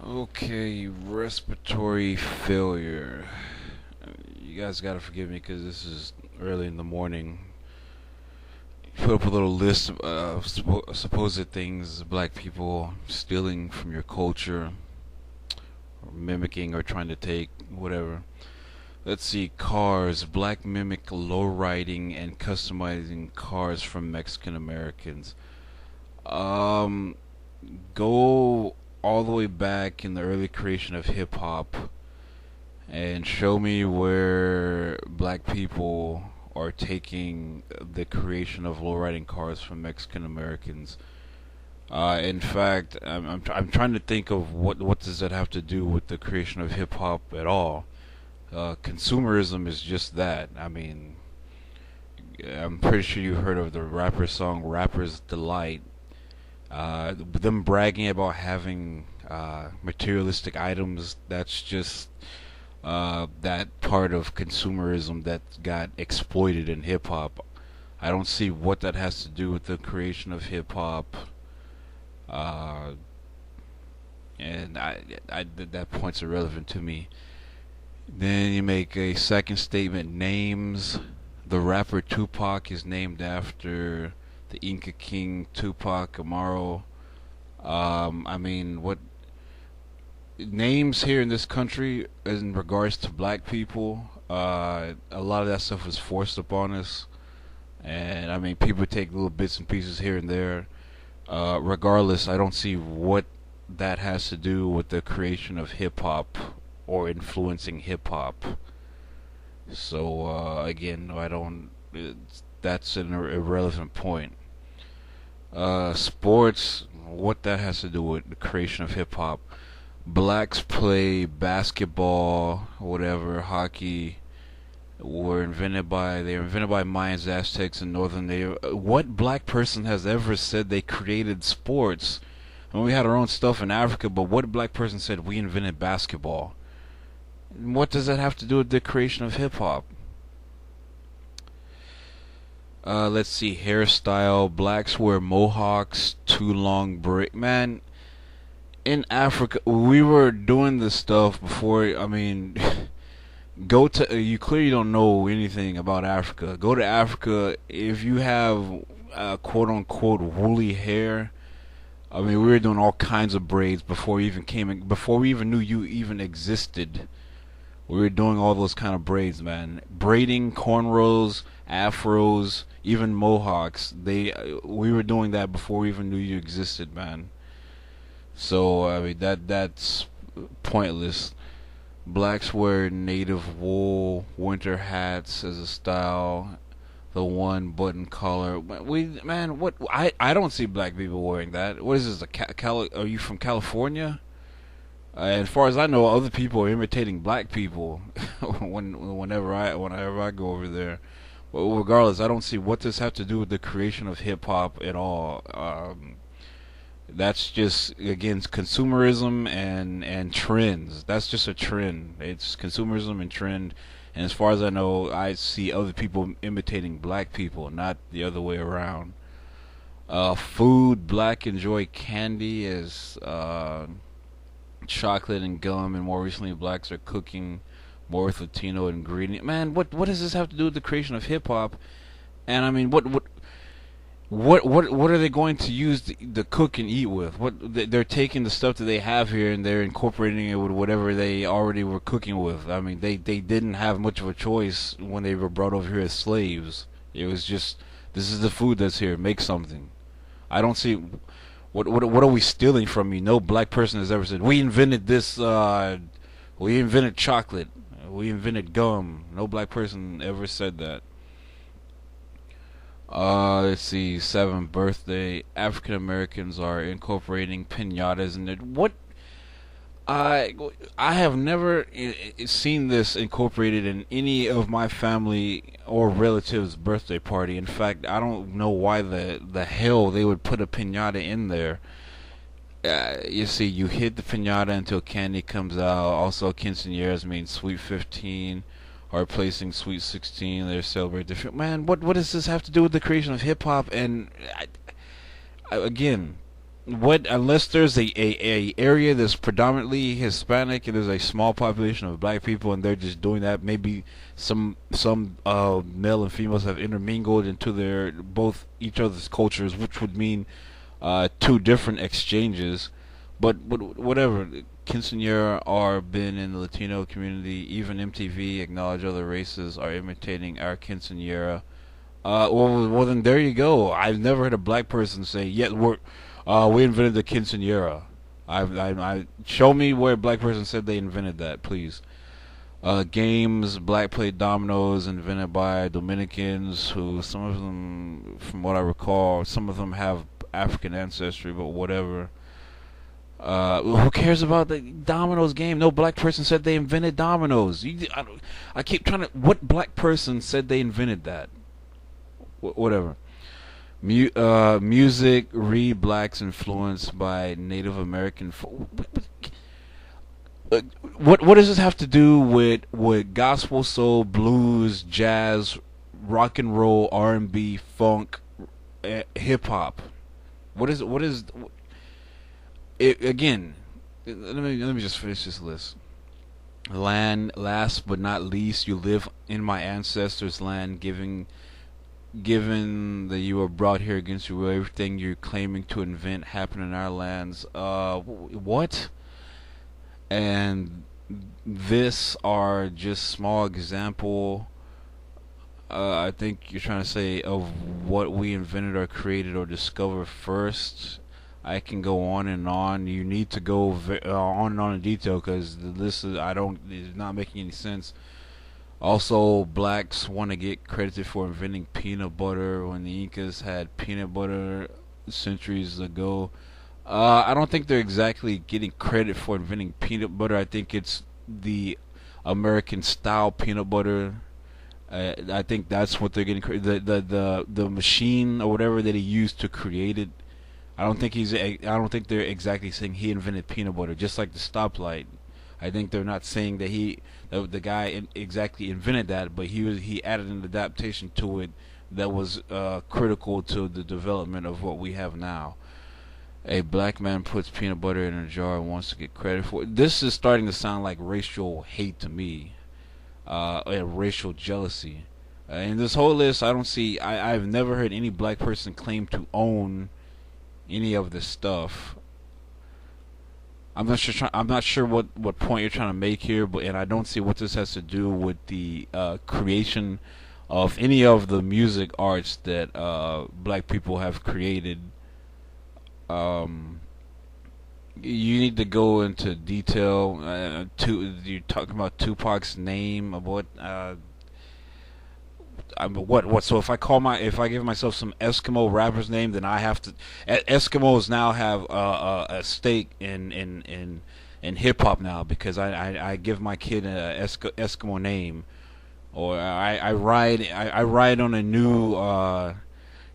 Okay, respiratory failure. You guys gotta forgive me because this is early in the morning. Put up a little list of supposed things black people stealing from your culture, or mimicking, or trying to take, whatever. Let's see, cars. Black mimic low riding and customizing cars from Mexican Americans. Um, Go all the way back in the early creation of hip hop and show me where black people are taking the creation of low riding cars from Mexican Americans. In fact, I'm trying to think of what does that have to do with the creation of hip hop at all. Consumerism is just that. I mean, I'm pretty sure you heard of the rapper song "Rapper's Delight." Them bragging about having materialistic items. That's just that part of consumerism that got exploited in hip hop. I don't see what that has to do with the creation of hip hop. Uh, and that point's irrelevant to me. Then you make a second statement. Names. The rapper Tupac is named after the Inca King Tupac Amaru. I mean, what names here in this country in regards to black people? A lot of that stuff was forced upon us, and I mean, people take little bits and pieces here and there. Regardless, I don't see what that has to do with the creation of hip hop or influencing hip hop. So again, I don't. That's an irrelevant point. Sports, what that has to do with the creation of hip hop. Blacks play basketball, whatever, hockey. They were invented by Mayans, Aztecs, and Northern Native. What black person has ever said they created sports? I mean, we had our own stuff in Africa, but what black person said we invented basketball? What does that have to do with the creation of hip hop? Let's see, hairstyle. Blacks wear mohawks, too long braid. Man, in Africa, we were doing this stuff before. I mean, go to. You clearly don't know anything about Africa. Go to Africa if you have quote unquote woolly hair. I mean, we were doing all kinds of braids before we even came in, before we even knew you even existed. We were doing all those kind of braids, man. Braiding, cornrows, afros, even mohawks. We were doing that before we even knew you existed, man. So I mean that's pointless. Blacks wear native wool winter hats as a style. The one button collar. What? I don't see black people wearing that. What is this? Are you from California? As far as I know, other people are imitating black people whenever I go over there. But regardless, I don't see what this have to do with the creation of hip hop at all. That's just again consumerism and trends. That's just a trend. It's consumerism and trend. And as far as I know, I see other people imitating black people, not the other way around. Food, black enjoy candy as chocolate and gum, and more recently, blacks are cooking more with Latino ingredient. Man, what does this have to do with the creation of hip hop? And I mean, what are they going to use the cook and eat with? They're taking the stuff that they have here and they're incorporating it with whatever they already were cooking with. I mean, they didn't have much of a choice when they were brought over here as slaves. It was just this is the food that's here. Make something. I don't see what are we stealing from you? No black person has ever said we invented this. We invented chocolate. We invented gum. No black person ever said that. Let's see. Seventh birthday. African Americans are incorporating pinatas in it. What? I I have never seen this incorporated in any of my family or relatives' birthday party. In fact, I don't know why the hell they would put a pinata in there. You see, you hit the pinata until candy comes out. Also, quinceañeras means sweet 15 are replacing sweet 16. They celebrate the man. What does this have to do with the creation of hip hop? And again, what unless there's a area that's predominantly Hispanic and there's a small population of black people and they're just doing that, maybe some male and females have intermingled into their both each other's cultures, which would mean two different exchanges. But whatever, quinceañera are been in the Latino community. Even MTV acknowledge other races are imitating our quinceañera. Well, then there you go. I've never heard a black person say, "Yeah, we invented the quinceañera." Show me where a black person said they invented that, please. Games, black play dominoes, invented by Dominicans, who some of them, from what I recall, some of them have African ancestry, but whatever. Who cares about the dominoes game? No black person said they invented dominoes. I keep trying to. What black person said they invented that? Whatever. Music, read blacks influenced by Native American. What does this have to do with gospel, soul, blues, jazz, rock and roll, R&B, funk, hip hop? What is it again? Let me just finish this list. Land, last but not least, you live in my ancestors' land, given that you were brought here against your will, everything you're claiming to invent happened in our lands. What? And this are just small example. I think you're trying to say of what we invented or created or discovered first. I can go on and on. You need to go on and on in detail because the list is it's not making any sense. Also, blacks want to get credited for inventing peanut butter when the Incas had peanut butter centuries ago. I don't think they're exactly getting credit for inventing peanut butter. I think it's the American style peanut butter. I think that's what they're getting credit. The machine or whatever that he used to create it. I don't think they're exactly saying he invented peanut butter. Just like the stoplight. I think they're not saying that the guy exactly invented that, but he added an adaptation to it that was critical to the development of what we have now. A black man puts peanut butter in a jar and wants to get credit for it. This is starting to sound like racial hate to me, and racial jealousy. In this whole list, I don't see. I've never heard any black person claim to own any of this stuff. I'm not sure what point you're trying to make here, but and I don't see what this has to do with the creation of any of the music arts that black people have created. You need to go into detail. You're talking about Tupac's name. What? So if I give myself some Eskimo rapper's name, then I have to. Eskimos now have a stake in hip hop now because I give my kid a Eskimo name, or I ride on a new.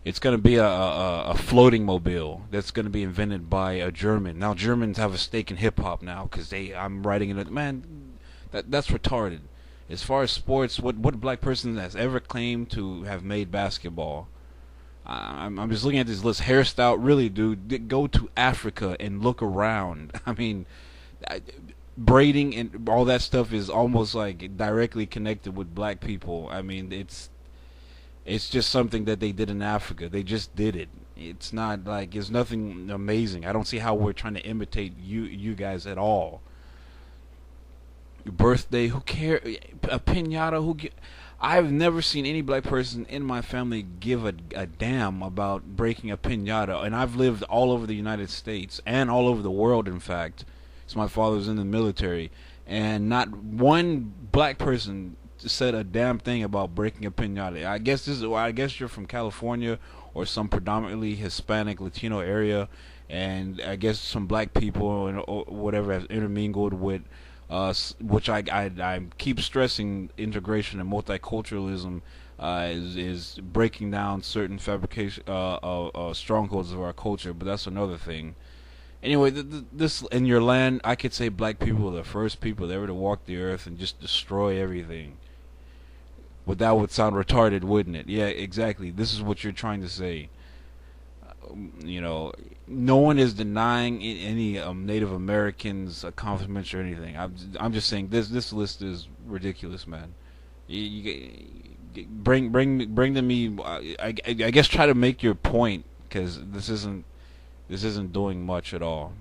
It's gonna be a floating mobile that's gonna be invented by a German. Now Germans have a stake in hip hop now because I'm writing it. Man, that's retarded. As far as sports, what black person has ever claimed to have made basketball? I'm just looking at this list. Hairstyle, really, dude. Go to Africa and look around. I mean, braiding and all that stuff is almost like directly connected with black people. I mean, it's just something that they did in Africa. They just did it. It's not like it's nothing amazing. I don't see how we're trying to imitate you guys at all. Birthday, who care? A pinata, I've never seen any black person in my family give a damn about breaking a pinata, and I've lived all over the United States and all over the world. In fact, so my father's in the military, and not one black person said a damn thing about breaking a pinata. I guess you're from California or some predominantly Hispanic Latino area, and I guess some black people and or whatever have intermingled with which I keep stressing integration and multiculturalism is breaking down certain fabrication strongholds of our culture, but that's another thing. Anyway, this in your land, I could say black people are the first people ever to walk the earth and just destroy everything. But that would sound retarded, wouldn't it? Yeah, exactly. This is what you're trying to say. You know, no one is denying any Native Americans accomplishments or anything. I'm just saying this list is ridiculous, man. Bring to me. I guess try to make your point because this isn't doing much at all.